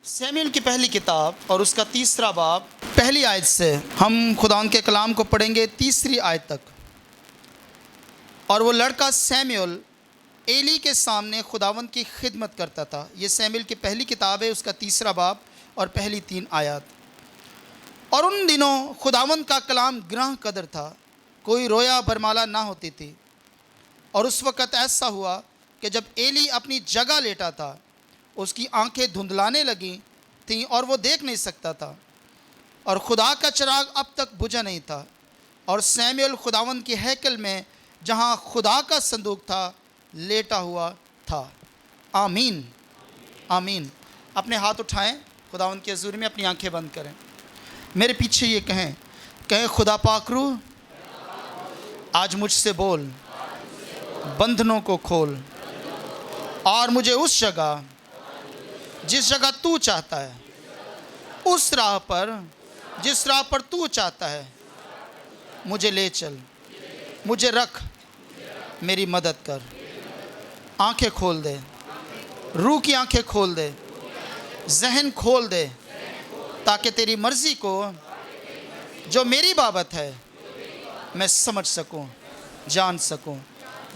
Samuel की पहली किताब और उसका तीसरा बाब पहली आयत से हम खुदावंद के कलाम को पढ़ेंगे तीसरी आयत तक। और वो लड़का सैमुएल एली के सामने खुदावंद की खिदमत करता था। ये सैमुएल की पहली किताब है, उसका तीसरा बाब और पहली 3 आयत। और उन दिनों खुदावंद का कलाम ग्रह कदर था, कोई रोया बरमाला ना होती थी। और उस वक़्त ऐसा हुआ कि जब एली अपनी जगह लेटा था, उसकी आंखें धुंधलाने लगी थीं और वो देख नहीं सकता था, और खुदा का चिराग अब तक बुझा नहीं था। और सैमुएल खुदावंद की हैकल में जहाँ खुदा का संदूक था लेटा हुआ था। आमीन आमीन। अपने हाथ उठाएं, खुदावंद की हज़ूरी में अपनी आंखें बंद करें, मेरे पीछे ये कहें खुदा पाक रूह आज मुझसे बोल, बंधनों को खोल और मुझे उस जगह जिस जगह तू चाहता है, उस राह पर जिस राह पर तू चाहता है मुझे ले चल, मुझे रख, मेरी मदद कर। आंखें खोल दे, रूह की आंखें खोल दे, जहन खोल दे, ताकि तेरी मर्ज़ी को जो मेरी बाबत है मैं समझ सकूं, जान सकूं,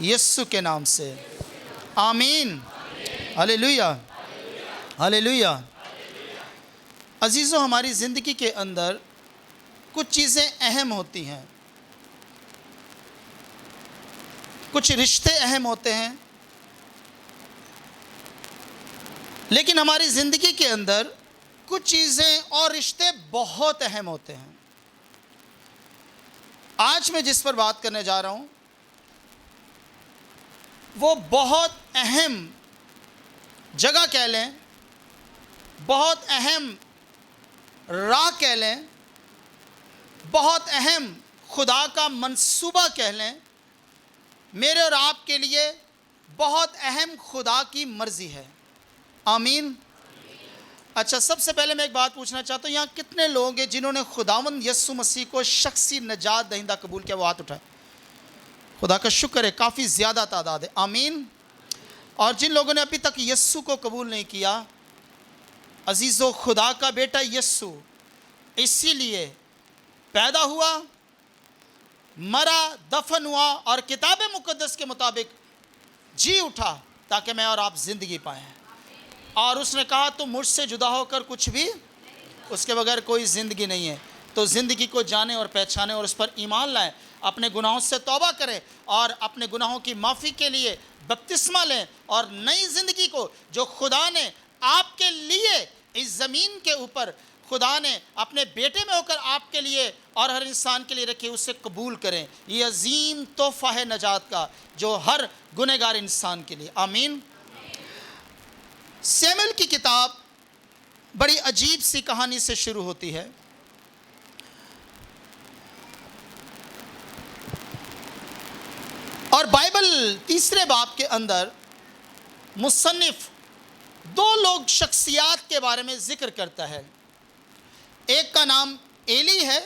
यीशु के नाम से आमीन। Hallelujah hallelujah. अजीज़ों, हमारी ज़िंदगी के अंदर कुछ चीज़ें अहम होती हैं, कुछ रिश्ते अहम होते हैं, लेकिन हमारी ज़िंदगी के अंदर कुछ चीज़ें और रिश्ते बहुत अहम होते हैं। आज मैं जिस पर बात करने जा रहा हूँ वो बहुत अहम जगह कह लें, बहुत अहम राह कह लें, बहुत अहम खुदा का मंसूबा कह लें। मेरे और आपके लिए बहुत अहम खुदा की मर्ज़ी है। आमीन। अच्छा, सबसे पहले मैं एक बात पूछना चाहता हूँ, यहाँ कितने लोग हैं जिन्होंने खुदावंद यीशु मसीह को शख्सी नजात दहिंदा कबूल किया? वो हाथ उठाए। खुदा का शुक्र है, काफ़ी ज़्यादा तादाद है। आमीन। और जिन लोगों ने अभी तक यीशु को कबूल नहीं किया, अजीज़ो, खुदा का बेटा यीशु इसीलिए पैदा हुआ, मरा, दफन हुआ और किताब मुक़द्दस के मुताबिक जी उठा ताकि मैं और आप ज़िंदगी पाएँ। और उसने कहा तुम मुझसे जुदा होकर कुछ भी, उसके बगैर कोई ज़िंदगी नहीं है। तो ज़िंदगी को जाने और पहचाने और उस पर ईमान लाएं, अपने गुनाहों से तौबा करें और अपने गुनाहों की माफ़ी के लिए बपतिस्मा लें और नई ज़िंदगी को जो खुदा ने आपके लिए इस ज़मीन के ऊपर खुदा ने अपने बेटे में होकर आपके लिए और हर इंसान के लिए रखी, उसे कबूल करें। ये अजीम तोहफ़ा है नजात का जो हर गुनहगार इंसान के लिए। आमीन। सैमुएल की किताब बड़ी अजीब सी कहानी से शुरू होती है। और बाइबल तीसरे बाब के अंदर मुसन्निफ 2 लोग शख्सियात के बारे में जिक्र करता है। एक का नाम एली है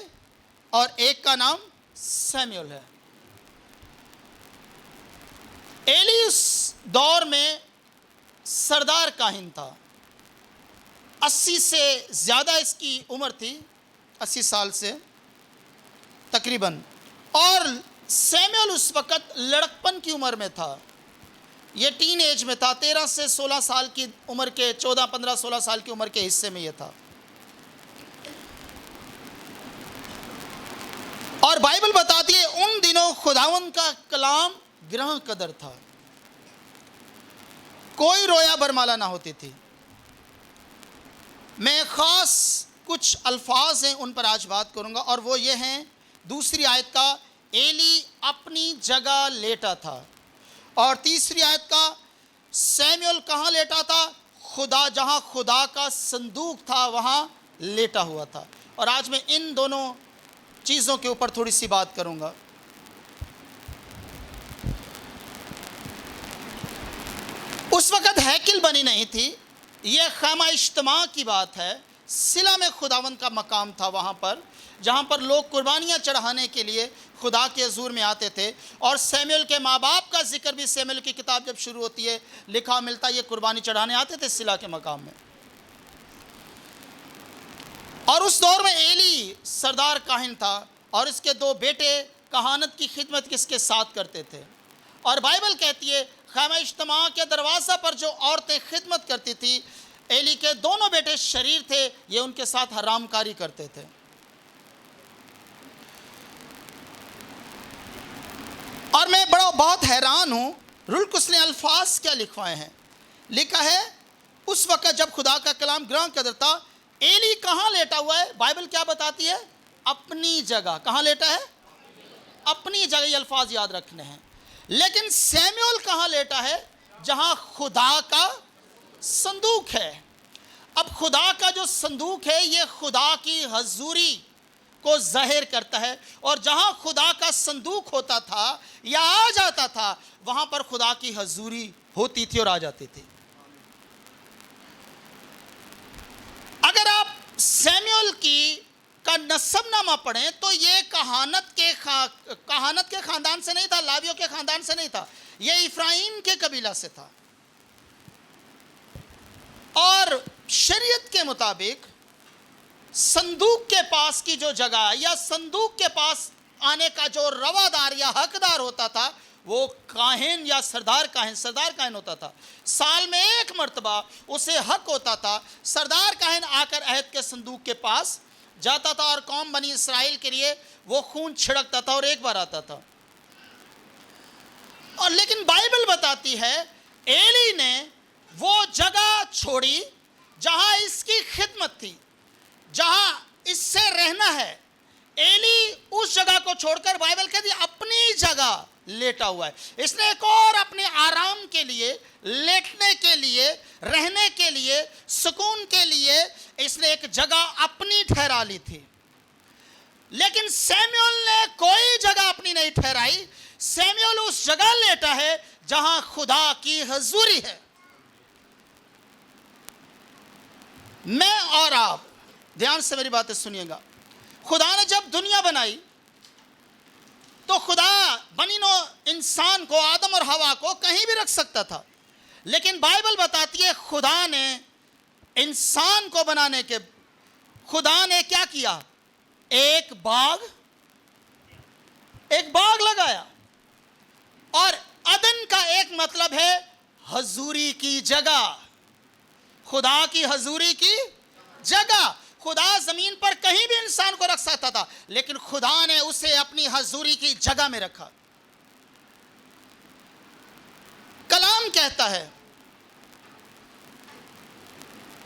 और एक का नाम सैमुएल है। एली उस दौर में सरदार काहिन था, 80 से ज़्यादा इसकी उम्र थी, 80 साल से तकरीबन। और सैमुएल उस वक़्त लड़कपन की उम्र में था, ये टीन एज में था, 13 से 16 साल की उम्र के, 14, 15, 16 साल की उम्र के हिस्से में ये था। और बाइबल बताती है उन दिनों खुदावंद का कलाम ग्रह कदर था, कोई रोया बरमाला ना होती थी। मैं ख़ास कुछ अल्फाज हैं उन पर आज बात करूंगा, और वो ये हैं, दूसरी आयत का एली अपनी जगह लेटा था, और तीसरी आयत का सैमुएल कहाँ लेटा था? खुदा, जहाँ खुदा का संदूक था वहाँ लेटा हुआ था। और आज मैं इन दोनों चीज़ों के ऊपर थोड़ी सी बात करूंगा। उस वक़्त हैकिल बनी नहीं थी, यह खैमा इज्तिमा की बात है। सिला में खुदावंद का मकाम था, वहाँ पर जहाँ पर लोग कुर्बानियाँ चढ़ाने के लिए खुदा के हज़ूर में आते थे। और सैमुएल के माँ बाप का जिक्र भी सैमुएल की किताब जब शुरू होती है लिखा मिलता, ये कुर्बानी चढ़ाने आते थे सिला के मकाम में। और उस दौर में एली सरदार काहिन था और इसके 2 बेटे कहानत की खिदमत किसके साथ करते थे। और बाइबल कहती है खैमा इज्तिमा के दरवाज़ा पर जो औरतें खिदमत करती थी, एली के दोनों बेटे शरीर थे, ये उनके साथ हरामकारी करते थे। और मैं बहुत हैरान हूँ, रुल्कुस ने अल्फाज क्या लिखवाए हैं। लिखा है उस वक्त जब खुदा का कलाम ग्रहण करता था, एली कहाँ लेटा हुआ है? बाइबल क्या बताती है? अपनी जगह। कहाँ लेटा है? अपनी जगह। ये अल्फाज याद रखने हैं। लेकिन सैमुअल कहाँ लेटा है? जहाँ खुदा का संदूक है। अब खुदा का जो संदूक है ये खुदा की हजूरी को जाहिर करता है, और जहाँ खुदा का संदूक होता था या आ जाता था वहाँ पर खुदा की हजूरी होती थी और आ जाती थी। अगर आप सैमुअल का नसबनामा पढ़ें तो ये कहानत के खानदान से नहीं था, लावियों के खानदान से नहीं था, ये इफ्राइम के कबीला से था। और शरीयत के मुताबिक संदूक के पास की जो जगह या संदूक के पास आने का जो रवादार या हकदार होता था वो काहिन या सरदार काहिन होता था। साल में 1 मर्तबा उसे हक होता था। सरदार काहिन आकर अहद के संदूक के पास जाता था और कौम बनी इस्राएल के लिए वो खून छिड़कता था और एक बार आता था। और लेकिन बाइबल बताती है एली ने वो जगह छोड़ी जहां इसकी खिदमत थी, जहां इससे रहना है। एली उस जगह को छोड़कर बाइबल कहती है अपनी जगह लेटा हुआ है। इसने एक और अपने आराम के लिए, लेटने के लिए, रहने के लिए, सुकून के लिए इसने एक जगह अपनी ठहरा ली थी। लेकिन सैमुअल ने कोई जगह अपनी नहीं ठहराई। सैमुअल उस जगह लेटा है जहां खुदा की हजूरी है। मैं और आप ध्यान से मेरी बातें सुनिएगा। खुदा ने जब दुनिया बनाई तो खुदा बनीनो इंसान को, आदम और हवा को कहीं भी रख सकता था, लेकिन बाइबल बताती है खुदा ने इंसान को बनाने के खुदा ने क्या किया? एक बाग लगाया। और अदन का एक मतलब है हजूरी की जगह, खुदा की हजूरी की जगह। खुदा जमीन पर कहीं भी इंसान को रख सकता था, लेकिन खुदा ने उसे अपनी हजूरी की जगह में रखा। कलाम कहता है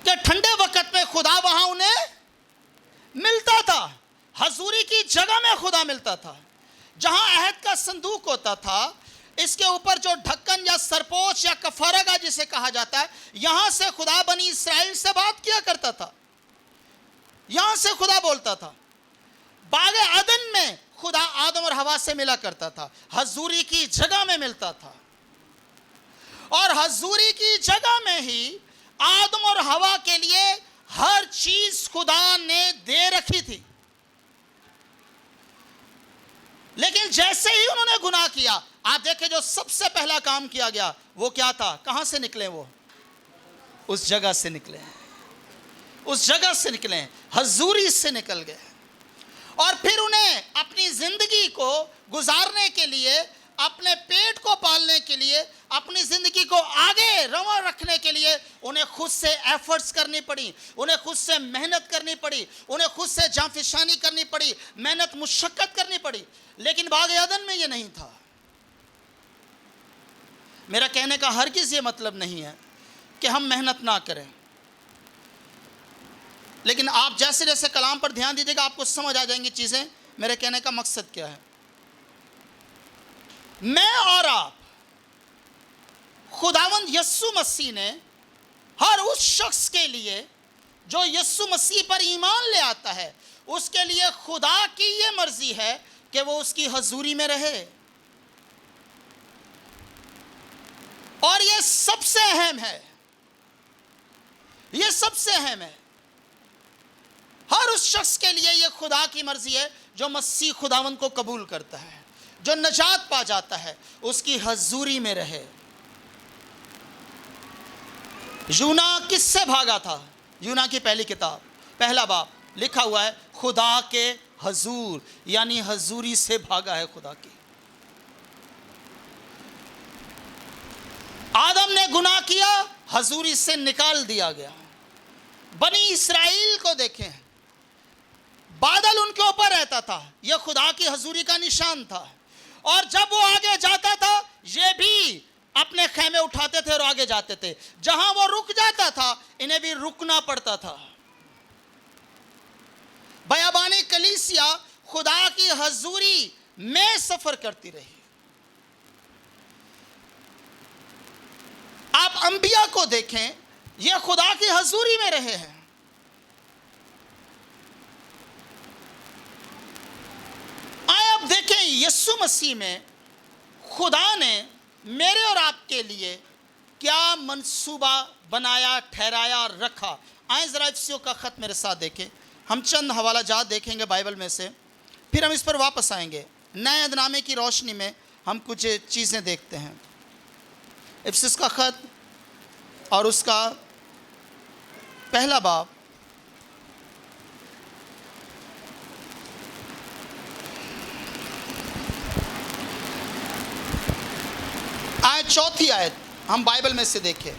कि ठंडे वक्त में खुदा वहां उन्हें मिलता था, हजूरी की जगह में खुदा मिलता था। जहां अहद का संदूक होता था, इसके ऊपर जो ढक्कन या सरपोश या कफारगा जिसे कहा जाता है, यहां से खुदा बनी इस्राएल से बात किया करता था, यहां से खुदा बोलता था। बागे अदन में खुदा आदम और हवा से मिला करता था, हजूरी की जगह में मिलता था। और हजूरी की जगह में ही आदम और हवा के लिए हर चीज खुदा ने दे रखी थी। लेकिन जैसे ही उन्होंने गुनाह किया, आप देखें जो सबसे पहला काम किया गया वो क्या था? कहां से निकले? वो उस जगह से निकले, उस जगह से निकले, हजूरी से निकल गए। और फिर उन्हें अपनी जिंदगी को गुजारने के लिए, अपने पेट को पालने के लिए, अपनी जिंदगी को आगे रवा रखने के लिए उन्हें खुद से एफर्ट्स करनी पड़ी, उन्हें खुद से मेहनत करनी पड़ी, उन्हें खुद से जांफिशानी करनी पड़ी, मेहनत मुशक्कत करनी पड़ी। लेकिन बाग अदन में ये नहीं था। मेरा कहने का हरगिज़ ये मतलब नहीं है कि हम मेहनत ना करें, लेकिन आप जैसे जैसे कलाम पर ध्यान दीजिएगा आपको समझ आ जाएंगी चीज़ें। मेरे कहने का मकसद क्या है? मैं और आप, खुदावंद यस्सु मसीह ने हर उस शख्स के लिए जो यस्सु मसीह पर ईमान ले आता है, उसके लिए खुदा की ये मर्जी है कि वो उसकी हजूरी में रहे। और ये सबसे अहम है, ये सबसे अहम है। हर उस शख्स के लिए ये खुदा की मर्जी है जो मसीह खुदावंद को कबूल करता है, जो नजात पा जाता है, उसकी हजूरी में रहे। यूना किससे भागा था? यूना की पहली किताब, पहला बाब लिखा हुआ है खुदा के हजूर, यानी हजूरी से भागा है खुदा की। आदम ने गुनाह किया, हजूरी से निकाल दिया गया। बनी इसराइल को देखें, बादल उनके ऊपर रहता था, यह खुदा की हजूरी का निशान था। और जब वो आगे जाता था, ये भी अपने खेमे उठाते थे और आगे जाते थे। जहां वो रुक जाता था, इन्हें भी रुकना पड़ता था। बयाबानी कलीसिया खुदा की हजूरी में सफर करती रही। आप अंबिया को देखें, ये खुदा की हजूरी में रहे हैं। आए अब देखें यीशु मसीह में खुदा ने मेरे और आपके लिए क्या मंसूबा बनाया, ठहराया, रखा। आए जरा इफ्सियों का खत मेरे साथ देखें। हम चंद हवाला जात देखेंगे बाइबल में से, फिर हम इस पर वापस आएंगे। नए अहदनामे की रोशनी में हम कुछ चीज़ें देखते हैं। इफ्सिस का खत और उसका पहला बाब, आयत चौथी आयत हम बाइबल में से देखें।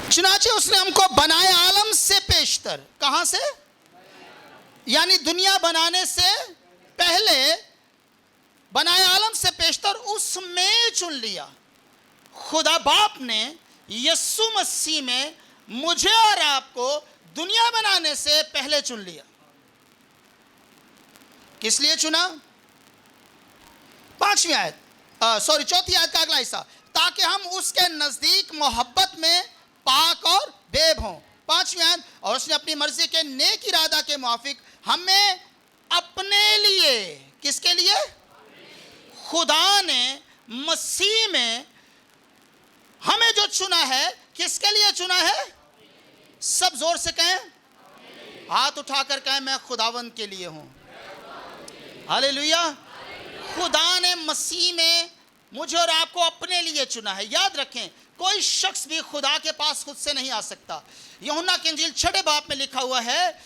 चुनाचे उसने हमको बनाए आलम से पेशतर, कहां से? यानी दुनिया बनाने से पहले बनाए आलम से पेशतर उसमें चुन लिया। खुदा बाप ने यीशु मसीह में मुझे और आपको दुनिया बनाने से पहले चुन लिया। किस लिए चुना? चौथी आयत का अगला हिस्सा, ताकि हम उसके नजदीक मोहब्बत में पाक और बेब हों। 5वीं आयत, और उसने अपनी मर्जी के नेक इरादा के मुआफिक हमें अपने लिए, किसके लिए? खुदा ने मसीह में हमें जो चुना है, किसके लिए चुना है? सब जोर से कहें, हाथ उठाकर कहें, मैं खुदावंद के लिए हूं। हालेलुया। खुदा ने मसीह में मुझे और आपको अपने लिए चुना है। याद रखें, कोई शख्स भी खुदा के पास खुद से नहीं आ सकता। यूहन्ना की इंजील 6 बाब में लिखा हुआ है,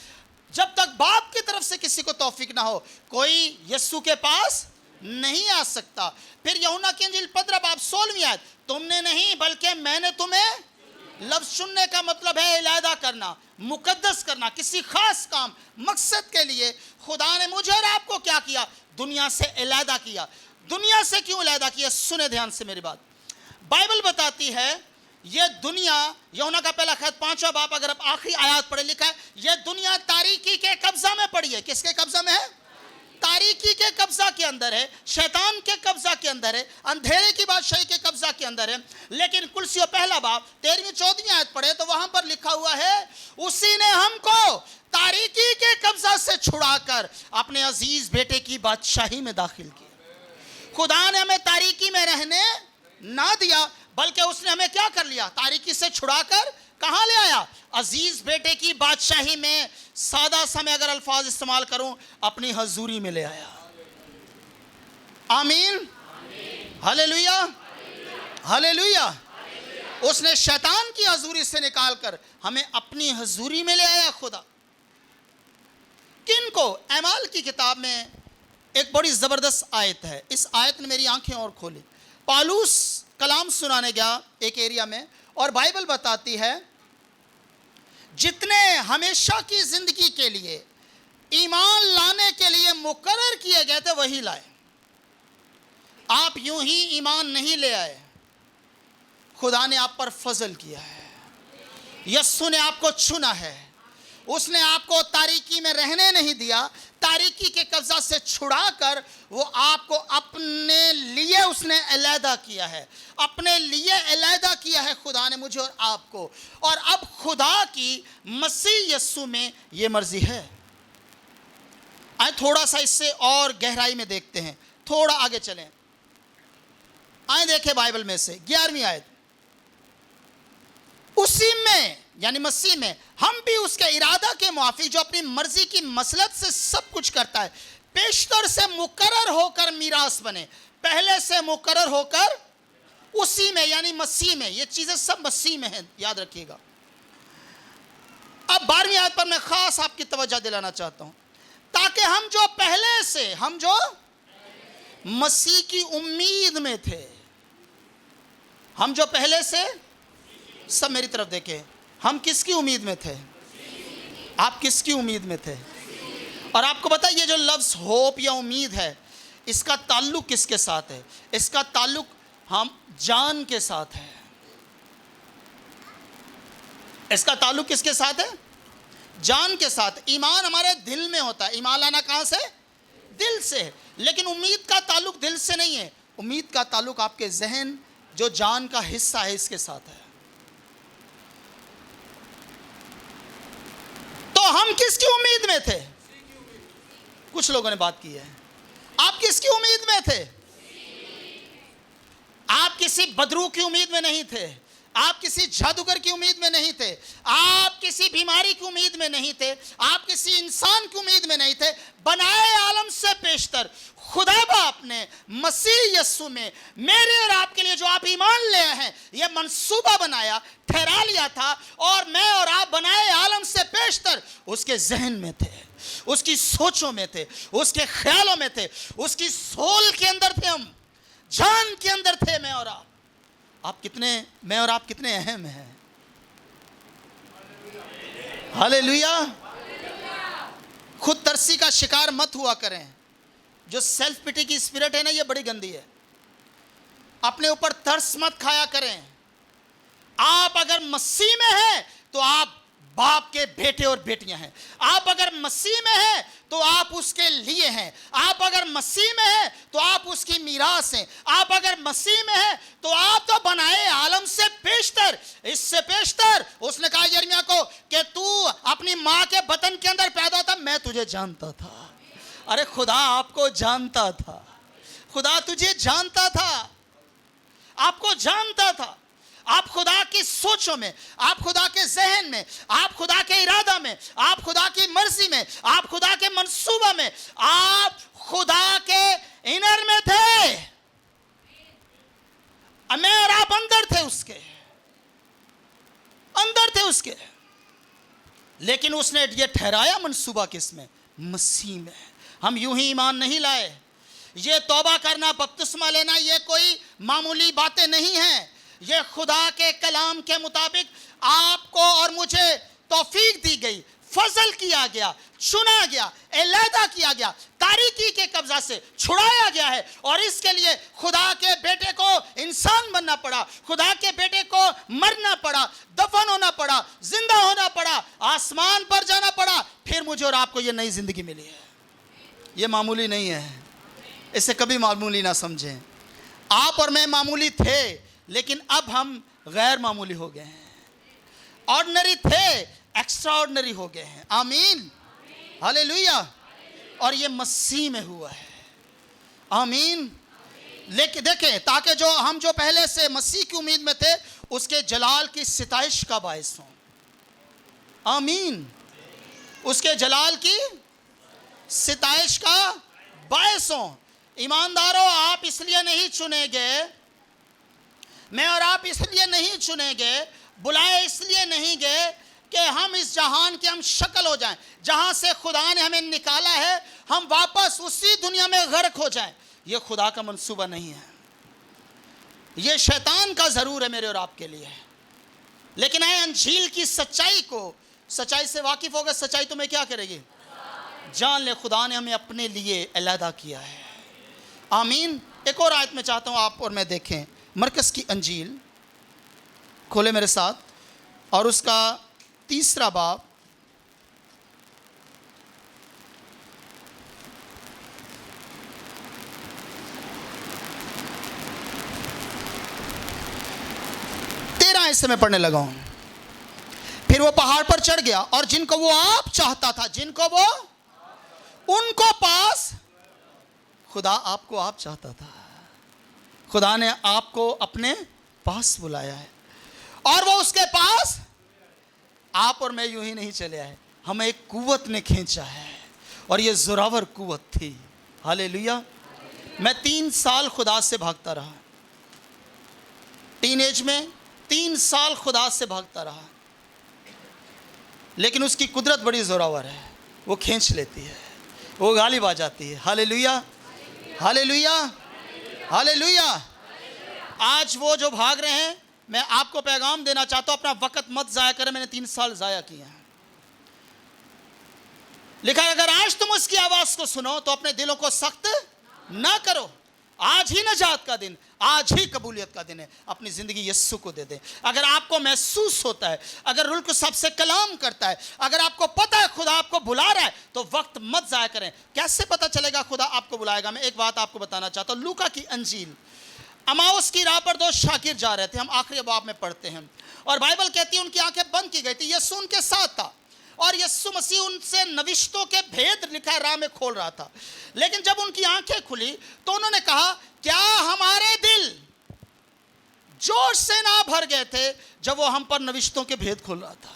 जब तक बाप की तरफ से किसी को तौफीक ना हो, कोई यीशु के पास नहीं आ सकता। फिर यूहन्ना की इंजील 15 बाब 16वीं आयत, तुमने नहीं बल्कि मैंने तुम्हें, लफ्ज चुनने का मतलब है इलादा करना, मुकद्दस करना, किसी खास काम, मकसद के लिए खुदा ने मुझे और आपको क्या किया? दुनिया से इलादा किया। दुनिया से क्यों इलादा किया? सुने ध्यान से मेरी बात। बाइबल बताती है ये दुनिया, यूहन्ना का पहला खत 5वां बाब, अगर आप आखिरी आयत पढ़े, लिखा है ये दुनिया तारीकी के कब्जा में पड़ी है। किसके कब्जा में है? तारीकी के कब्जा के अंदर है, शैतान के कब्जा के अंदर है, अंधेरे की बादशाही के कब्जा के अंदर है। लेकिन कुलसियों पहला बाब 13वीं-14वीं आयत पढ़े तो वहां पर लिखा हुआ है, उसी ने हमको तारीकी के कब्जा से छुड़ाकर अपने अजीज बेटे की बादशाही में दाखिल किया। खुदा ने हमें तारीकी में रहने ना दिया, बल्कि उसने हमें क्या कर लिया? तारीकी से छुड़ाकर कहां ले आया? अजीज बेटे की बादशाही में। सादा समय अगर अल्फाज इस्तेमाल करूं, अपनी हजूरी में ले आया। आमीन, हालेलुया, हालेलुया। उसने शैतान की हजूरी से निकालकर हमें अपनी हजूरी में ले आया खुदा। किनको? एमाल की किताब में एक बड़ी जबरदस्त आयत है। इस आयत ने मेरी आंखें और खोली। पालूस कलाम सुनाने गया एक एरिया में, और बाइबल बताती है जितने हमेशा की जिंदगी के लिए ईमान लाने के लिए मुकर्रर किए गए थे वही लाए। आप यूं ही ईमान नहीं ले आए, खुदा ने आप पर फजल किया है। यीशु ने आपको चुना है, उसने आपको तारीकी में रहने नहीं दिया, तारीकी के कब्जा से छुड़ाकर वो आपको अपने लिए उसने अलहदा किया है, अपने लिए अलहदा किया है खुदा ने मुझे और आपको। और अब खुदा की मसीह यीशु में ये मर्जी है। आए थोड़ा सा इससे और गहराई में देखते हैं, थोड़ा आगे चलें। आए देखें बाइबल में से 11वीं आयत, उसी में यानी मसीह में हम भी उसके इरादा के मुआफिक, जो अपनी मर्जी की मसलत से सब कुछ करता है, पेशतर से मुकर्रर होकर मीरास बने। पहले से मुकर्रर होकर, उसी में यानी मसीह में, ये चीजें सब मसीह में हैं, याद रखिएगा। अब 12वीं आयत पर मैं खास आपकी तवज्जो दिलाना चाहता हूं, ताकि हम जो मसीह की उम्मीद में थे, हम जो पहले से, सब मेरी तरफ देखें, हम किसकी उम्मीद में थे? आप किसकी उम्मीद में थे? और आपको पता है ये जो लफ्ज़ होप या उम्मीद है, इसका ताल्लुक किसके साथ है? इसका ताल्लुक हम जान के साथ है। इसका ताल्लुक किसके साथ है? जान के साथ। ईमान हमारे दिल में होता है। ईमान लाना कहां से? दिल से। लेकिन उम्मीद का ताल्लुक दिल से नहीं है, उम्मीद का ताल्लुक आपके जहन जो जान का हिस्सा है इसके साथ है। तो हम किसकी उम्मीद में थे? कुछ लोगों ने बात की है। आप किसकी उम्मीद में थे? आप किसी बदरू की उम्मीद में नहीं थे, आप किसी जादूगर की उम्मीद में नहीं थे, आप किसी बीमारी की उम्मीद में नहीं थे, आप किसी इंसान की उम्मीद में नहीं थे। बनाए आलम से पेशतर खुदा बाप ने मसीह यस्सु में मेरे और आपके लिए जो आप ईमान ले आए हैं, यह मंसूबा बनाया, ठहरा लिया था, और मैं और आप बनाए आलम से पेशतर उसके जहन में थे, उसकी सोचों में थे, उसके ख्यालों में थे, उसकी सोल के अंदर थे, हम जान के अंदर थे। मैं और आप कितने अहम हैं। हालेलुया। खुद तरसी का शिकार मत हुआ करें। जो सेल्फ पिटी की स्पिरिट है ना, ये बड़ी गंदी है। अपने ऊपर तरस मत खाया करें। आप अगर मसीह में हैं तो आप बाप के बेटे और बेटियां हैं। आप अगर मसीह में हैं तो आप उसके लिए हैं। आप अगर मसीह में हैं तो आप उसकी मीरास हैं। आप अगर मसीह में हैं तो आप तो बनाए आलम से पेशतर, इससे पेशतर। उसने कहा यिर्मयाह को कि तू अपनी मां के बतन के अंदर पैदा था, मैं तुझे जानता था। अरे खुदा आपको जानता था, खुदा तुझे जानता था, आपको जानता था। आप खुदा की सोचों में, आप खुदा के जहन में, आप खुदा के इरादा में, आप खुदा की मर्जी में, आप खुदा के मंसूबा में, आप खुदा के इनर में थे। मैं और आप अंदर थे, उसके अंदर थे उसके। लेकिन उसने ये ठहराया मंसूबा किसमें? मसीह में। हम यूं ही ईमान नहीं लाए। ये तौबा करना, बपतिस्मा लेना, ये कोई मामूली बातें नहीं हैं। ये खुदा के कलाम के मुताबिक आपको और मुझे तौफीक दी गई, फजल किया गया, चुना गया, अलहदा किया गया, तारीकी के कब्जा से छुड़ाया गया है। और इसके लिए खुदा के बेटे को इंसान बनना पड़ा, खुदा के बेटे को मरना पड़ा, दफन होना पड़ा, जिंदा होना पड़ा, आसमान पर जाना पड़ा, फिर मुझे और आपको ये नई जिंदगी मिली है। ये मामूली नहीं है, इसे कभी मामूली ना समझें। आप और मैं मामूली थे, लेकिन अब हम गैर मामूली हो गए हैं। ऑर्डिनरी थे, एक्स्ट्रा ऑर्डिनरी हो गए हैं। आमीन, हालेलुया। और ये मसीह में हुआ है। आमीन। लेकिन देखें, ताकि हम जो पहले से मसीह की उम्मीद में थे, उसके जलाल की सिताइश का बायस हो। आमीन। उसके जलाल की सिताइश का बायस हो। ईमानदारों, आप इसलिए नहीं चुने गए, मैं और आप इसलिए नहीं चुने गए, बुलाए इसलिए नहीं गए कि हम इस जहान की हम शक्ल हो जाएं। जहां से खुदा ने हमें निकाला है, हम वापस उसी दुनिया में गर्क हो जाएं। यह खुदा का मंसूबा नहीं है। यह शैतान का जरूर है मेरे और आपके लिए। लेकिन आए अंजील की सच्चाई से वाकिफ होकर, सच्चाई तुम्हें क्या करेगी? जान ले, खुदा ने हमें अपने लिए अलहदा किया है। आमीन। एक और आयत में चाहता हूं आप और मैं देखें। मरकस की अंजील खोले मेरे साथ, और उसका 3 बाब, ऐसे मैं पढ़ने लगा हूं। फिर वो पहाड़ पर चढ़ गया, और जिनको वो आप चाहता था, जिनको वो उनको पास, खुदा आपको आप चाहता था, खुदा ने आपको अपने पास बुलाया है। और वो उसके पास, आप और मैं यूं ही नहीं चले आए, हमें एक कुव्वत ने खींचा है, और ये जोरावर कुव्वत थी। हालेलुया। मैं 3 साल खुदा से भागता रहा। टीनेज में 3 साल खुदा से भागता रहा, लेकिन उसकी कुदरत बड़ी जोरावर है, वो खींच लेती है, वो गालिब आ जाती है। Hallelujah, hallelujah, hallelujah. आज वो जो भाग रहे हैं, मैं आपको पैगाम देना चाहता हूं, अपना वक्त मत जाया करें। मैंने 3 साल जाया किए हैं। लिखा है, अगर आज तुम उसकी आवाज को सुनो तो अपने दिलों को सख्त ना करो। आज ही नजात का दिन, आज ही कबूलियत का दिन है। अपनी जिंदगी यीशु को दे दें। अगर आपको महसूस होता है, अगर रूह कुछ सबसे कलाम करता है, अगर आपको पता है खुदा आपको बुला रहा है, तो वक्त मत जाया करें। कैसे पता चलेगा खुदा आपको बुलाएगा? मैं एक बात आपको बताना चाहता हूं। लूका की अंजील, अमाउस की राह पर 2 शागिर्द जा रहे थे। हम आखिरी बाब में पढ़ते हैं और बाइबल कहती है उनकी आंखें बंद की गई थी। यीशु उनके साथ था और यीशु मसीह उनसे नविश्तों के भेद लिखा राह में खोल रहा था। लेकिन जब उनकी आंखें खुली तो उन्होंने कहा, क्या हमारे दिल जोश से ना भर गए थे जब वो हम पर नविश्तों के भेद खोल रहा था?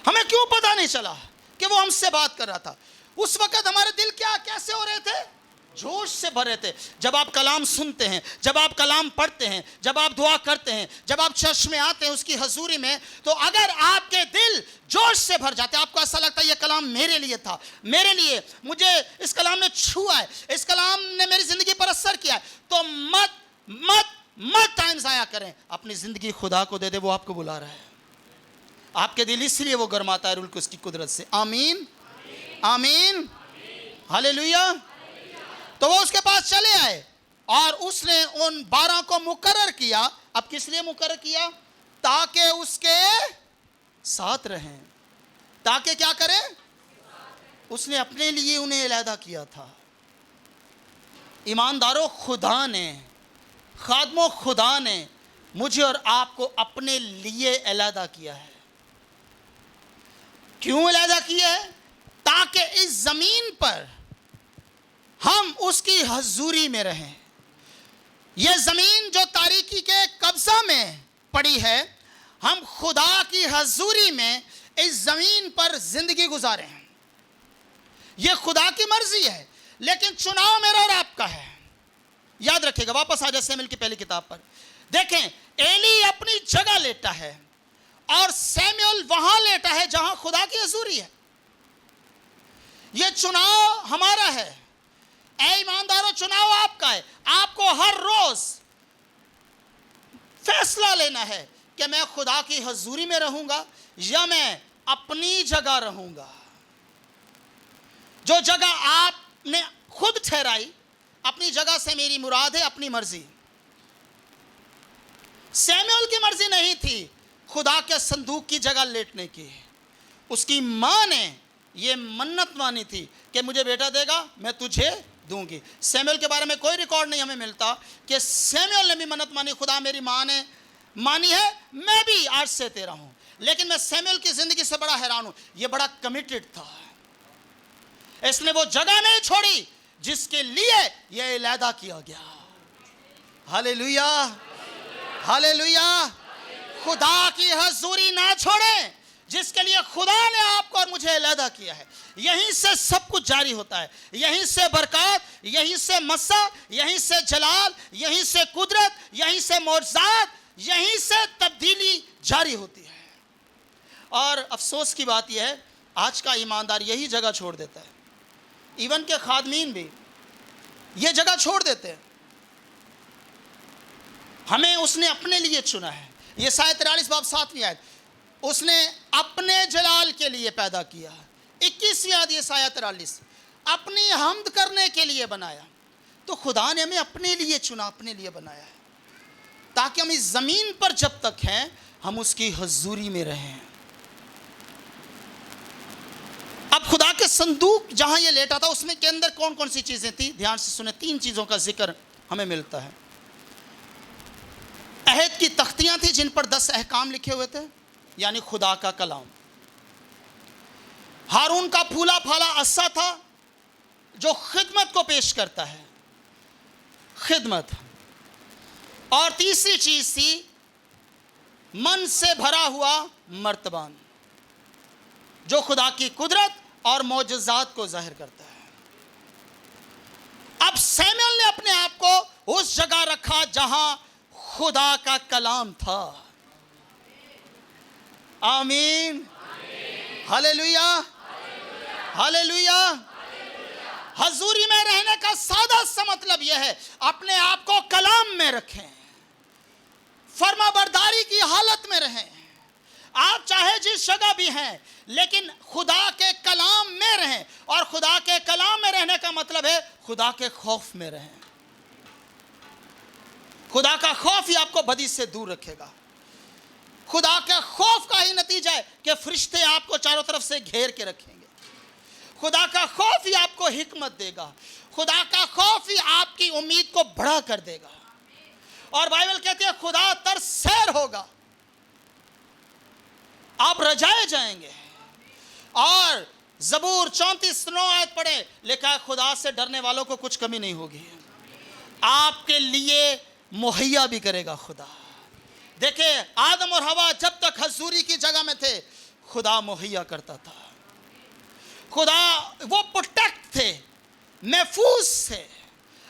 हमें क्यों पता नहीं चला कि वो हमसे बात कर रहा था? उस वक्त हमारे दिल कैसे हो रहे थे? जोश से भरे थे। जब आप कलाम सुनते हैं, जब आप कलाम पढ़ते हैं, जब आप दुआ करते हैं, जब आप चर्च में आते हैं उसकी हजूरी में, तो अगर आपके दिल जोश से भर जाते हैं, आपको ऐसा लगता है ये कलाम मेरे लिए था, मेरे लिए, मुझे इस कलाम ने छुआ है, इस कलाम ने मेरी जिंदगी पर असर किया है, तो मत मत मत टाइम जाया करें। अपनी जिंदगी खुदा को दे दे, वो आपको बुला रहा है। आपके दिल इसलिए वो गर्माता है रूह की उसकी कुदरत से। आमीन, आमीन, हालेलुया। तो वो उसके पास चले आए और उसने उन 12 को मुकर्रर किया। अब किस लिए मुकर्रर किया? ताकि उसके साथ रहें। ताकि क्या करें? उसने अपने लिए उन्हें अलहदा किया था। ईमानदारों, खुदा ने, खादमों, खुदा ने मुझे और आपको अपने लिए अलहदा किया है। क्यों अलहदा किया है? ताकि इस जमीन पर हम उसकी हजूरी में रहें। यह जमीन जो तारीकी के कब्जा में पड़ी है, हम खुदा की हजूरी में इस जमीन पर जिंदगी गुजारें। यह खुदा की मर्जी है, लेकिन चुनाव मेरा और आपका है। याद रखिएगा। वापस आ जाए सैमुएल की पहली किताब पर। देखें, एली अपनी जगह लेटा है और सैमुएल वहां लेटा है जहां खुदा की हजूरी है। यह चुनाव हमारा है। ऐ ईमानदारों, चुनाव आपका है। आपको हर रोज फैसला लेना है कि मैं खुदा की हजूरी में रहूंगा या मैं अपनी जगह रहूंगा। जो जगह आपने खुद ठहराई, अपनी जगह से मेरी मुराद है अपनी मर्जी। सैमुएल की मर्जी नहीं थी खुदा के संदूक की जगह लेटने की। उसकी मां ने यह मन्नत मानी थी कि मुझे बेटा देगा, मैं तुझे दूंगी। सैमुएल के बारे में कोई रिकॉर्ड नहीं हमें मिलता कि सैमुएल ने भी मन्नत मानी, खुदा मेरी मां ने मानी है, मैं भी आज से तेरा हूं। लेकिन मैं सैमुएल की जिंदगी से बड़ा हैरान हूं। यह बड़ा कमिटेड था। इसने वो जगह नहीं छोड़ी जिसके लिए यह अलहदा किया गया। Hallelujah, hallelujah. खुदा की हजूरी ना छोड़ें जिसके लिए खुदा ने आपको और मुझे अलहदा किया है। यहीं से सब कुछ जारी होता है। यहीं से बरकत, यहीं से मस्सा, यहीं से जलाल, यहीं से कुदरत, यहीं से मौजज़ात, यहीं से तब्दीली जारी होती है। और अफसोस की बात यह है, आज का ईमानदार यही जगह छोड़ देता है। इवन के खादमीन भी ये जगह छोड़ देते हैं। हमें उसने अपने लिए चुना है। ये शायद 43 बाब 7वीं आयत, उसने अपने जलाल के लिए पैदा किया। 21वीं आयत ये शायद 43, अपनी हम्द करने के लिए बनाया। तो खुदा ने हमें अपने लिए चुना, अपने लिए बनाया है, ताकि हम इस जमीन पर जब तक हैं हम उसकी हजूरी में रहें। अब खुदा के संदूक जहां ये लेटा था, उसमें के अंदर कौन कौन सी चीजें थी? ध्यान से सुने। 3 चीजों का जिक्र हमें मिलता है। अहद की तख्तियां थी जिन पर 10 अहकाम लिखे हुए थे, यानी खुदा का कलाम। हारून का फूला फाला अस्सा था जो खिदमत को पेश करता है, खिदमत। और तीसरी चीज थी मन से भरा हुआ मर्तबान, जो खुदा की कुदरत और मौजज़ात को जाहिर करता है। अब सैमुएल ने अपने आप को उस जगह रखा जहां खुदा का कलाम था। आमीन, हालेलुया, हालेलुया। हजूरी में रहने का सादा सा मतलब यह है, अपने आप को कलाम में रखें, फर्माबरदारी की हालत में रहें। आप चाहे जिस जगह भी हैं, लेकिन खुदा के कलाम में रहें। और खुदा के कलाम में रहने का मतलब है खुदा के खौफ में रहें। खुदा का खौफ ही आपको बदी से दूर रखेगा। खुदा के खौफ का ही नतीजा है कि फरिश्ते आपको चारों तरफ से घेर के रखेंगे। खुदा का खौफ ही आपको हिकमत देगा। खुदा का खौफ ही आपकी उम्मीद को बड़ा कर देगा। और बाइबल कहती है खुदा तरसैर होगा, आप रजाए जाएंगे। और ज़बूर 34:9 आयत पढ़े, लिखा है खुदा से डरने वालों को कुछ कमी नहीं होगी, आपके लिए मुहैया भी करेगा खुदा। देखिए, आदम और हवा जब तक हजूरी की जगह में थे, खुदा मुहैया करता था। खुदा वो प्रोटेक्ट थे, महफूज थे।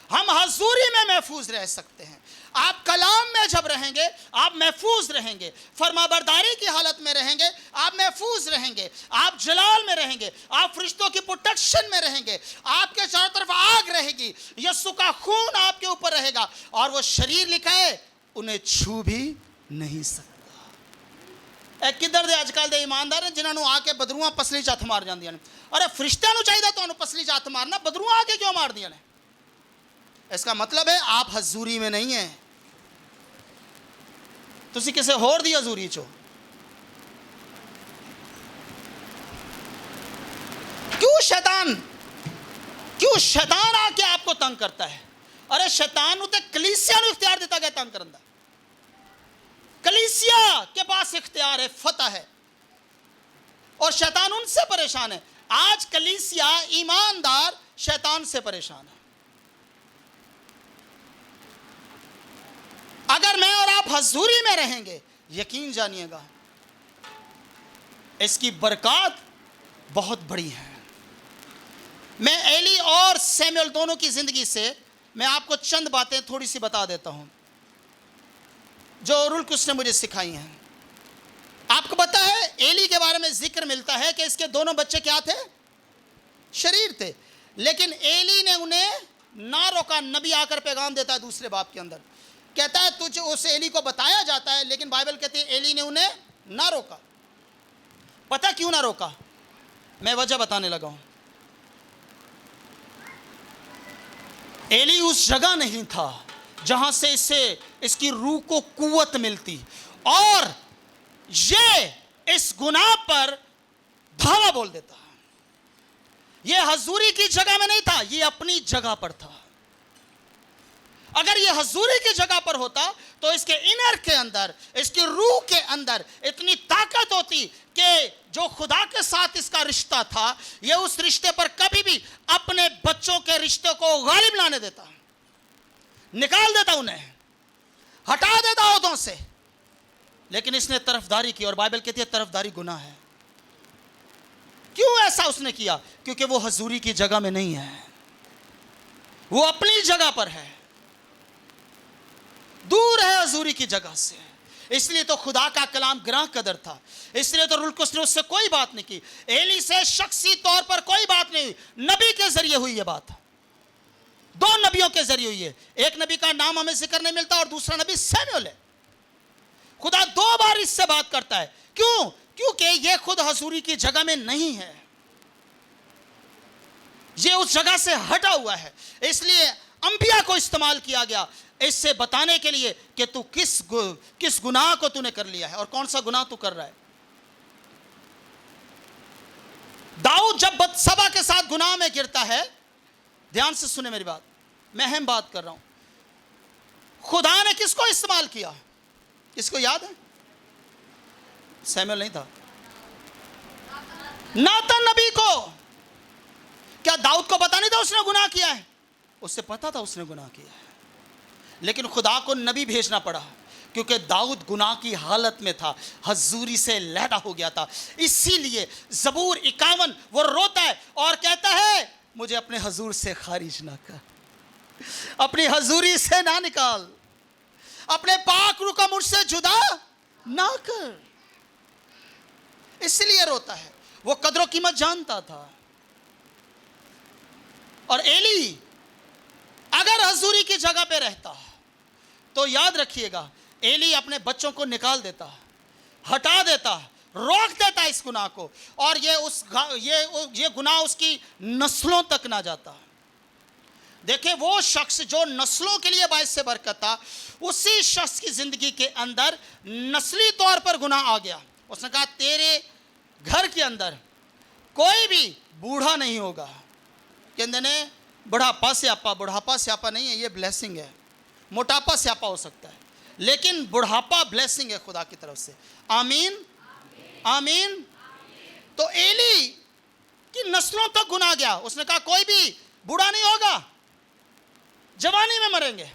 हम हजूरी में महफूज रह सकते हैं। आप कलाम में जब रहेंगे, आप महफूज रहेंगे। फरमाबरदारी की हालत में रहेंगे, आप महफूज रहेंगे। आप जलाल में रहेंगे, आप फरिश्तों की प्रोटेक्शन में रहेंगे। आपके चारों तरफ आग रहेगी, यीशु का खून आपके ऊपर रहेगा। और वो शरीर लिखा है उन्हें छू भी नहीं सकता। किधर दे आजकल दे ईमानदार हैं जिन्होंने आके बदरूआ पसली च हथ मार जांदियां ने। अरे फरिश्तियां नूं चाहिदा तुहानूं पसली च हथ मारना, बदरूआ आके क्यों मार दियां ने? इसका मतलब है आप हजूरी में नहीं हैं, तुसी किसी होर दी हजूरी चो। क्यों शैतान आके आपको तंग करता है? अरे शैतान नूं ते कलीसिया नूं इख्तियार दिता गया तंग करन दा। कलीसिया के पास इख्तियार है, फतह है, और शैतान उनसे परेशान है। आज कलीसिया ईमानदार शैतान से परेशान है। अगर मैं और आप हजूरी में रहेंगे, यकीन जानिएगा इसकी बरकत बहुत बड़ी है। मैं एली और सैमुएल दोनों की जिंदगी से मैं आपको चंद बातें थोड़ी सी बता देता हूं जो रूल कुछ ने मुझे सिखाई हैं। आपको पता है एली के बारे में जिक्र मिलता है कि इसके दोनों बच्चे क्या थे? शरीर थे। लेकिन एली ने उन्हें ना रोका। नबी आकर पैगाम देता है दूसरे बाप के अंदर, कहता है तुझे उस एली को बताया जाता है, लेकिन बाइबल कहती है एली ने उन्हें ना रोका। पता क्यों ना रोका? मैं वजह बताने लगा हूं। एली उस जगह नहीं था जहां से इसकी रूह को कुव्वत मिलती, और ये इस गुनाह पर धावा बोल देता। ये हजूरी की जगह में नहीं था, ये अपनी जगह पर था। अगर ये हजूरी की जगह पर होता तो इसके इनर के अंदर, इसकी रूह के अंदर इतनी ताकत होती कि जो खुदा के साथ इसका रिश्ता था, ये उस रिश्ते पर कभी भी अपने बच्चों के रिश्ते को गालिब लाने देता, निकाल देता, उन्हें हटा देता ओहदों से। लेकिन इसने तरफदारी की, और बाइबल कहती है तरफदारी गुनाह है। क्यों ऐसा उसने किया? क्योंकि वो हजूरी की जगह में नहीं है, वो अपनी जगह पर है, दूर है हजूरी की जगह से। इसलिए तो खुदा का कलाम ग्रां कदर था। इसलिए तो रुलकुस ने उससे कोई बात नहीं की। एली से शख्सी तौर पर कोई बात नहीं हुई, नबी के जरिए हुई ये बात। दो नबियों के जरिए हुई है। एक नबी का नाम हमें जिक्र नहीं मिलता और दूसरा नबी सैमुएल है। खुदा दो बार इससे बात करता है। क्यों? क्योंकि ये खुद हजूरी की जगह में नहीं है, ये उस जगह से हटा हुआ है। इसलिए अंबिया को इस्तेमाल किया गया इससे बताने के लिए कि तू किस गुनाह को तूने कर लिया है और कौन सा गुनाह तू कर रहा है। दाऊद जब बत्सबा के साथ गुनाह में गिरता है, ध्यान से सुने मेरी बात, मैं अहम बात कर रहा हूं। खुदा ने किसको इस्तेमाल किया? किसको याद है? सैमुएल नहीं था, नातन नबी को। क्या दाऊद को पता नहीं था उसने गुनाह किया है? उससे पता था उसने गुनाह किया है, लेकिन खुदा को नबी भेजना पड़ा क्योंकि दाऊद गुनाह की हालत में था, हजूरी से लहरा हो गया था। इसीलिए ज़बूर 51 वो रोता है और कहता है मुझे अपने हजूर से खारिज ना कर, अपनी हजूरी से ना निकाल। अपने पाक रूह को मुझसे जुदा ना कर। इसलिए रोता है, वो कदर कीमत जानता था। और एली अगर हजूरी की जगह पे रहता तो याद रखिएगा, एली अपने बच्चों को निकाल देता, हटा देता, रोक देता इस गुनाह को, और ये गुनाह उसकी नस्लों तक ना जाता। देखिए, वो शख्स जो नस्लों के लिए बायस से बरकत था, उसी शख्स की जिंदगी के अंदर नस्ली तौर पर गुनाह आ गया। उसने कहा तेरे घर के अंदर कोई भी बूढ़ा नहीं होगा। कहते ने बुढ़ापा स्यापा नहीं है, ये ब्लेसिंग है। मोटापा स्यापा हो सकता है, लेकिन बुढ़ापा ब्लेसिंग है खुदा की तरफ से। आमीन, आमीन। तो एली की नस्लों तक गुनाह गया। उसने कहा कोई भी बूढ़ा नहीं होगा, जवानी में मरेंगे।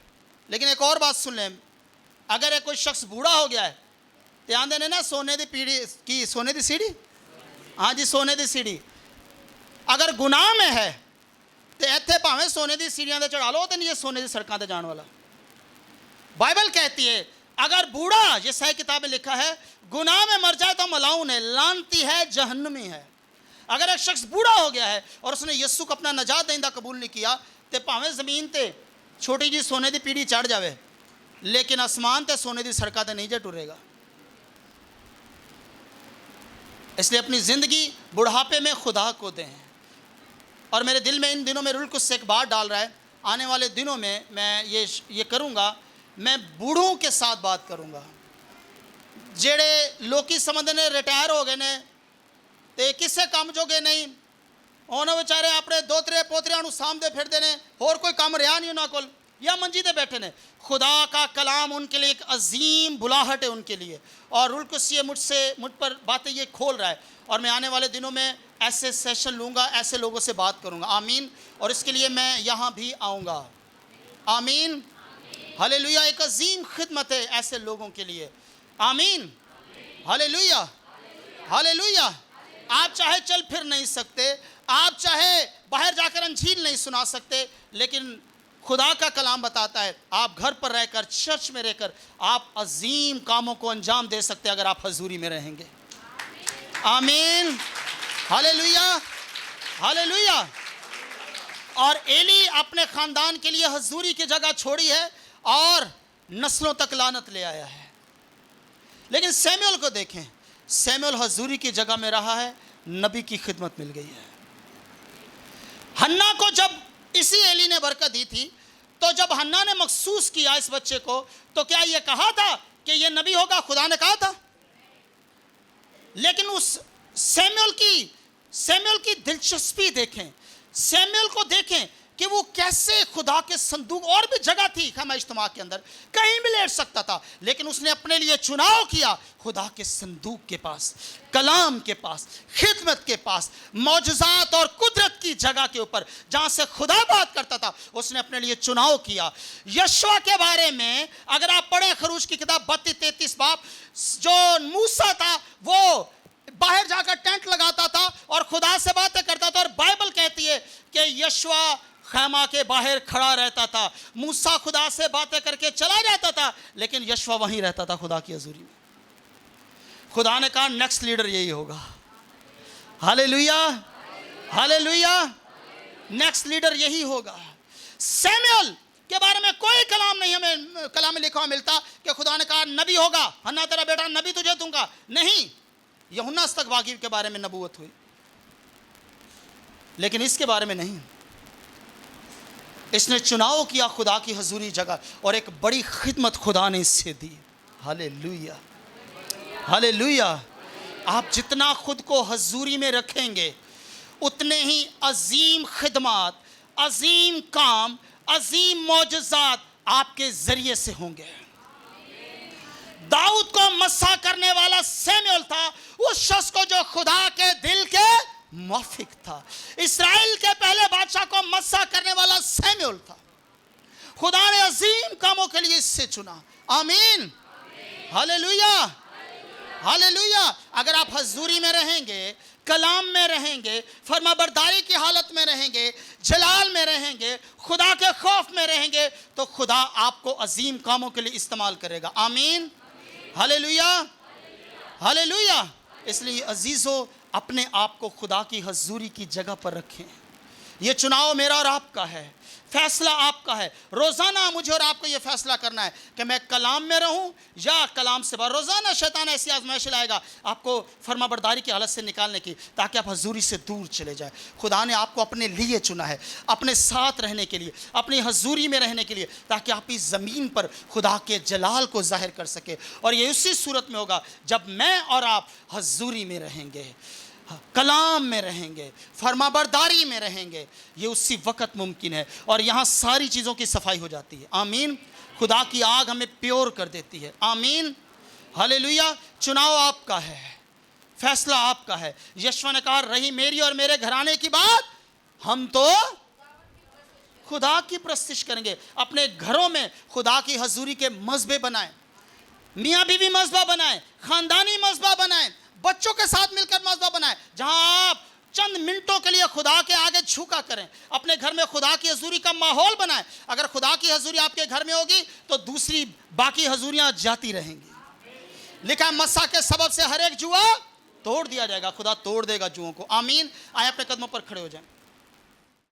लेकिन एक और बात सुन लें, अगर कोई शख्स बूढ़ा हो गया है, ध्यान देने ना, सोने दी पीढ़ी की सोने दी सीढ़ी, हाँ जी सोने दी सीढ़ी, अगर गुनाह में है तो इत्थे भावें सोने दी सीढ़ियां ते चढ़ा लो, तो नहीं ये सोने दी सड़कों ते जाने वाला। बाइबल कहती है अगर बूढ़ा, ये सही किताब में लिखा है, गुनाह में मर जाए तो मलाउन है, लानती है, जहन्नमी है। अगर एक शख्स बूढ़ा हो गया है और उसने यीशु को अपना नजात देंदा कबूल नहीं किया, तो भावें जमीन ते छोटी जी सोने दी पीढ़ी चढ़ जावे, लेकिन आसमान ते सोने दी सड़कों ते नहीं जा टुरेगा। इसलिए अपनी ज़िंदगी बुढ़ापे में खुदा को दें। और मेरे दिल में इन दिनों में रूल कुछ से एक बात डाल रहा है, आने वाले दिनों में मैं ये करूँगा, मैं बूढ़ों के साथ बात करूँगा। जेड़े लोग समझते ने रिटायर हो गए ने ते किसे काम जोगे नहीं, उन्होंने बेचारे अपने दोतरे पोतरियां सामने फिरते ने, और कोई काम रहा नहीं उन्होंने कोल, या मंजी ते बैठे ने। खुदा का कलाम उनके लिए एक अजीम बुलाहट है उनके लिए, और रूल कुछ ये मुझ पर बातें ये खोल रहा है। और मैं आने वाले दिनों में ऐसे सेशन लूँगा, ऐसे लोगों से बात करूँगा। आमीन। और इसके लिए मैं यहाँ भी आऊँगा। आमीन, हालेलुया। एक अजीम खिदमत है ऐसे लोगों के लिए। आमीन, हालेलुया, हालेलुया। आप चाहे चल फिर नहीं सकते, आप चाहे बाहर जाकर अंजील नहीं सुना सकते, लेकिन खुदा का कलाम बताता है आप घर पर रहकर, चर्च में रहकर आप अजीम कामों को अंजाम दे सकते हैं, अगर आप हजूरी में रहेंगे। आमीन, हालेलुया, हालेलुया। और एली अपने ख़ानदान के लिए हजूरी की जगह छोड़ी है और नस्लों तक लानत ले आया है। लेकिन सैमुएल को देखें, सैमुएल हजूरी की जगह में रहा है, नबी की खिदमत मिल गई है। हन्ना को जब इसी एली ने बरकत दी थी, तो जब हन्ना ने महसूस किया इस बच्चे को, तो क्या ये कहा था कि ये नबी होगा? खुदा ने कहा था। लेकिन उस सैमुएल की दिलचस्पी देखें, सैमुएल को देखें कि वो कैसे खुदा के संदूक, और भी जगह थी खैमा इज्तिमा के अंदर, कहीं भी लेट सकता था, लेकिन उसने अपने लिए चुनाव किया खुदा के संदूक के पास, कलाम के पास, खिदमत के पास, मौजज़ात और कुदरत की जगह के ऊपर, जहाँ से खुदा बात करता था, उसने अपने लिए चुनाव किया। यशवा के बारे में अगर आप पढ़ें खरूज की किताब 32-33 बाब, जो मूसा था वो बाहर जाकर टेंट लगाता था और खुदा से बातें करता था, और बाइबल कहती है कि यशवा खैमा के बाहर खड़ा रहता था, मूसा खुदा से बातें करके चला जाता था, लेकिन यशवा वहीं रहता था खुदा की हजूरी में। खुदा ने कहा नेक्स्ट लीडर यही होगा। हालेलुया, हालेलुया, नेक्स्ट लीडर यही होगा। सैमुएल के बारे में कोई कलाम नहीं हमें कलाम में लिखा हुआ मिलता कि खुदा ने कहा नबी होगा, हन्ना तेरा बेटा नबी तुझे दूंगा, नहीं। यूहन्ना इस्तकबागी के बारे में नबूवत हुई, लेकिन इसके बारे में नहीं। इसने चुनाव किया खुदा की हजूरी जगह, और एक बड़ी खिदमत खुदा ने इससे दी। Hallelujah, hallelujah. आप जितना खुद को हजूरी में रखेंगे, उतने ही अजीम खिदमत, अजीम काम, अजीम मौजज़ात आपके ज़रिए से होंगे। दाऊद को मस्सा करने वाला सैमुएल था, उस शख्स को जो खुदा के दिल के मुआफिक था। इस्राएल के पहले बादशाह को मस्सा करने वाला सैमुएल था। खुदा ने अजीम कामों के लिए इससे चुना। आमीन, हालेलुया। हालेलुया। अगर आप हजूरी में रहेंगे, कलाम में रहेंगे, फरमाबरदारी की हालत में रहेंगे, जलाल में रहेंगे, खुदा के खौफ में रहेंगे, तो खुदा आपको अजीम कामों के लिए इस्तेमाल करेगा। आमीन, हालेलुया, हालेलुया। इसलिए अजीजों, अपने आप को खुदा की हजूरी की जगह पर रखें। ये चुनाव मेरा और आपका है, फैसला आपका है। रोज़ाना मुझे और आपको ये फैसला करना है कि मैं कलाम में रहूं या कलाम से बाहर। रोज़ाना शैतान ऐसी आजमाइश लाएगा आपको फरमाबरदारी की हालत से निकालने की, ताकि आप हजूरी से दूर चले जाए। खुदा ने आपको अपने लिए चुना है, अपने साथ रहने के लिए, अपनी हजूरी में रहने के लिए, ताकि आप इस ज़मीन पर खुदा के जलाल को जाहिर कर सके। और ये उसी सूरत में होगा जब मैं और आप हजूरी में रहेंगे, कलाम में रहेंगे, फरमाबरदारी में रहेंगे। ये उसी वक्त मुमकिन है, और यहाँ सारी चीज़ों की सफाई हो जाती है। आमीन। खुदा की आग हमें प्योर कर देती है। आमीन, हालेलुया। चुनाव आपका है, फैसला आपका है। यशवा ने कहा, रही मेरी और मेरे घराने की बात, हम तो खुदा की प्रस्तिश करेंगे। अपने घरों में खुदा की हजूरी के मज़बे बनाएं, मियाँ बीवी मज़बा बनाएं, खानदानी मज़बा बनाएं, बच्चों के साथ मिलकर मज़बा बनाएं, जहां आप चंद मिनटों के लिए खुदा के आगे झुका करें। अपने घर में खुदा की हजूरी का माहौल बनाएं। अगर खुदा की हजूरी आपके घर में होगी तो दूसरी बाकी हजूरियां जाती रहेंगी। लिखा है, मस्सा के सबब से हर एक जुआ तोड़ दिया जाएगा। खुदा तोड़ देगा जुओं को। आमीन। आए अपने कदमों पर खड़े हो जाएं।